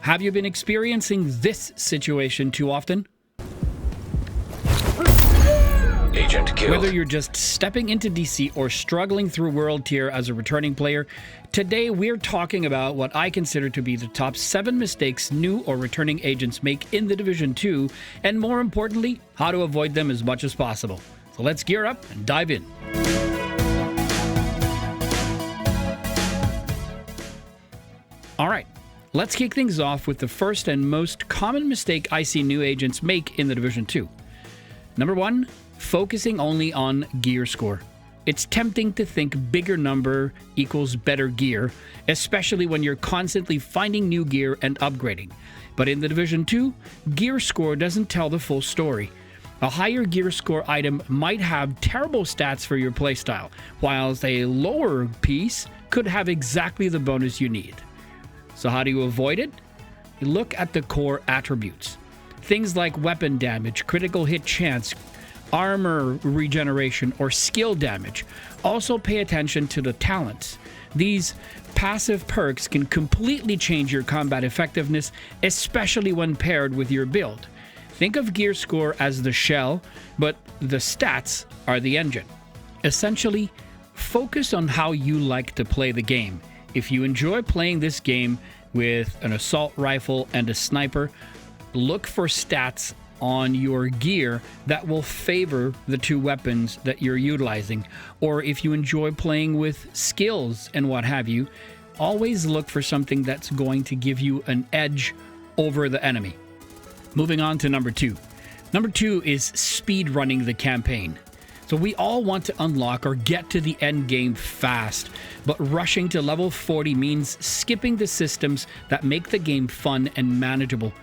Have you been experiencing this situation too often? Agent killed. Whether you're just stepping into DC or struggling through World Tier as a returning player, today we're talking about what I consider to be the top 7 mistakes new or returning agents make in the Division 2, and more importantly, how to avoid them as much as possible. So let's gear up and dive in. Alright, let's kick things off with the first and most common mistake I see new agents make in the Division 2. Number 1, focusing only on gear score. It's tempting to think bigger number equals better gear, especially when you're constantly finding new gear and upgrading. But in the Division 2, gear score doesn't tell the full story. A higher gear score item might have terrible stats for your playstyle, whilst a lower piece could have exactly the bonus you need. So how do you avoid it? You look at the core attributes. Things like weapon damage, critical hit chance, armor regeneration, or skill damage. Also pay attention to the talents. These passive perks can completely change your combat effectiveness, especially when paired with your build. Think of gear score as the shell, but the stats are the engine. Essentially, focus on how you like to play the game. If you enjoy playing this game with an assault rifle and a sniper, look for stats on your gear that will favor the two weapons that you're utilizing. Or if you enjoy playing with skills and what have you, always look for something that's going to give you an edge over the enemy. Moving on to number 2. Number 2 is speedrunning the campaign. So we all want to unlock or get to the end game fast, but rushing to level 40 means skipping the systems that make the game fun and manageable.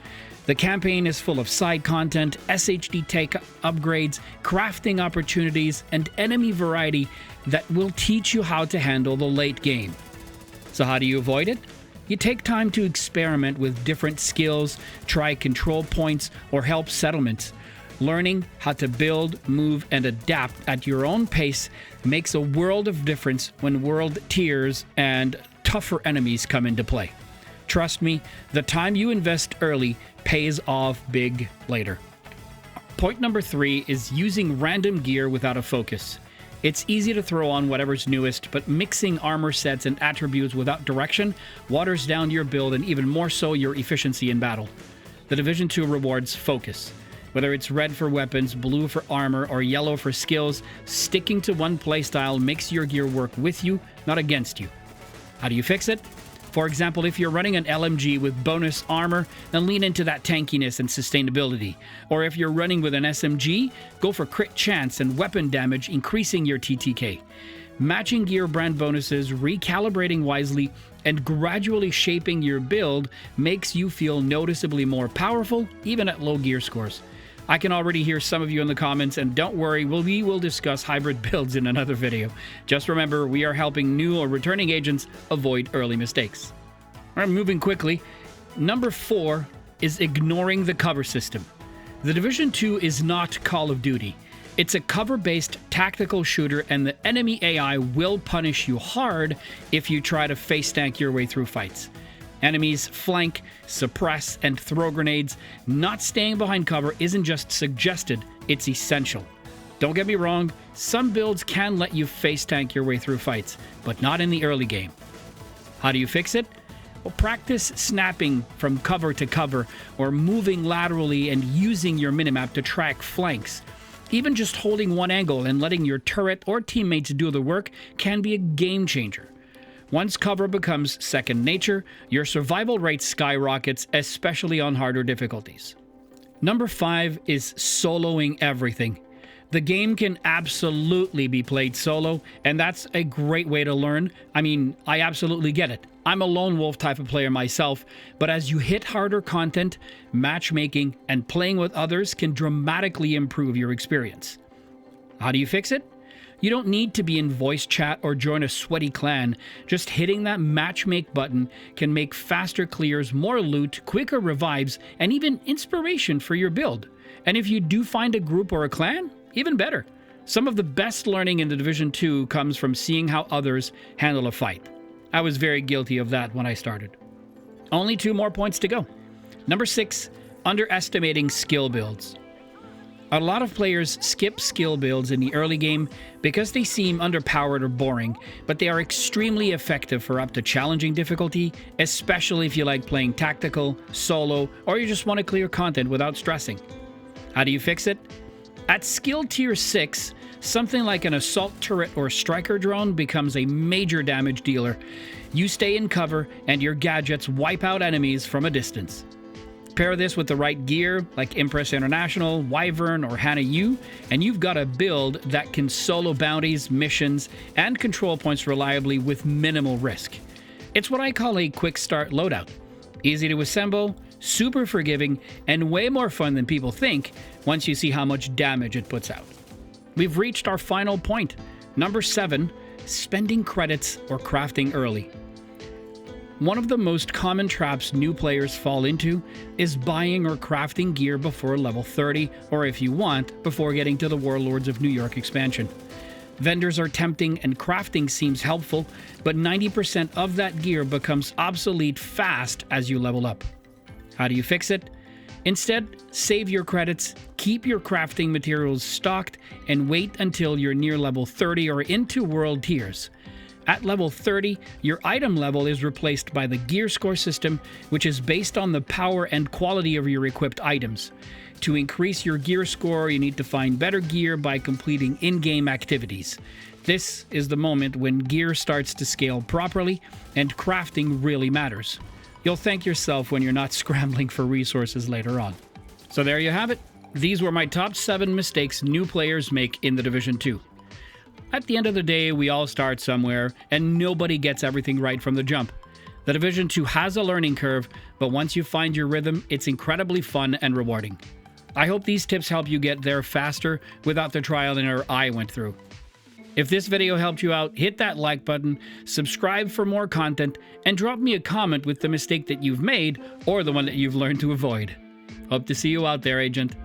The campaign is full of side content, SHD tech upgrades, crafting opportunities, and enemy variety that will teach you how to handle the late game. So how do you avoid it? You take time to experiment with different skills, try control points, or help settlements. Learning how to build, move, and adapt at your own pace makes a world of difference when world tiers and tougher enemies come into play. Trust me, the time you invest early pays off big later. Point number 3 is using random gear without a focus. It's easy to throw on whatever's newest, but mixing armor sets and attributes without direction waters down your build and even more so your efficiency in battle. The Division 2 rewards focus. Whether it's red for weapons, blue for armor, or yellow for skills, sticking to one playstyle makes your gear work with you, not against you. How do you fix it? For example, if you're running an LMG with bonus armor, then lean into that tankiness and sustainability. Or if you're running with an SMG, go for crit chance and weapon damage, increasing your TTK. Matching gear brand bonuses, recalibrating wisely, and gradually shaping your build makes you feel noticeably more powerful, even at low gear scores. I can already hear some of you in the comments, and don't worry, we will discuss hybrid builds in another video. Just remember, we are helping new or returning agents avoid early mistakes. All right, moving quickly. Number 4 is ignoring the cover system. The Division 2 is not Call of Duty. It's a cover-based tactical shooter, and the enemy AI will punish you hard if you try to face tank your way through fights. Enemies flank, suppress, and throw grenades. Not staying behind cover isn't just suggested, it's essential. Don't get me wrong, some builds can let you face tank your way through fights, but not in the early game. How do you fix it? Well, practice snapping from cover to cover, or moving laterally and using your minimap to track flanks. Even just holding one angle and letting your turret or teammates do the work can be a game changer. Once cover becomes second nature, your survival rate skyrockets, especially on harder difficulties. Number 5 is soloing everything. The game can absolutely be played solo, and that's a great way to learn. I mean, I absolutely get it. I'm a lone wolf type of player myself, but as you hit harder content, matchmaking and playing with others can dramatically improve your experience. How do you fix it? You don't need to be in voice chat or join a sweaty clan. Just hitting that matchmake button can make faster clears, more loot, quicker revives, and even inspiration for your build. And if you do find a group or a clan, even better. Some of the best learning in the Division 2 comes from seeing how others handle a fight. I was very guilty of that when I started. Only 2 more points to go. Number 6, underestimating skill builds. A lot of players skip skill builds in the early game because they seem underpowered or boring, but they are extremely effective for up to challenging difficulty, especially if you like playing tactical, solo, or you just want to clear content without stressing. How do you fix it? At skill tier 6, something like an assault turret or striker drone becomes a major damage dealer. You stay in cover and your gadgets wipe out enemies from a distance. Pair this with the right gear, like Impress International, Wyvern, or Hana U, and you've got a build that can solo bounties, missions, and control points reliably with minimal risk. It's what I call a quick start loadout. Easy to assemble, super forgiving, and way more fun than people think once you see how much damage it puts out. We've reached our final point. Number 7, spending credits or crafting early. One of the most common traps new players fall into is buying or crafting gear before level 30, or if you want, before getting to the Warlords of New York expansion. Vendors are tempting and crafting seems helpful, but 90% of that gear becomes obsolete fast as you level up. How do you fix it? Instead, save your credits, keep your crafting materials stocked, and wait until you're near level 30 or into world tiers. At level 30, your item level is replaced by the gear score system, which is based on the power and quality of your equipped items. To increase your gear score, you need to find better gear by completing in-game activities. This is the moment when gear starts to scale properly, and crafting really matters. You'll thank yourself when you're not scrambling for resources later on. So there you have it. These were my top 7 mistakes new players make in the Division 2. At the end of the day, we all start somewhere, and nobody gets everything right from the jump. The Division 2 has a learning curve, but once you find your rhythm, it's incredibly fun and rewarding. I hope these tips help you get there faster without the trial and error I went through. If this video helped you out, hit that like button, subscribe for more content, and drop me a comment with the mistake that you've made or the one that you've learned to avoid. Hope to see you out there, Agent.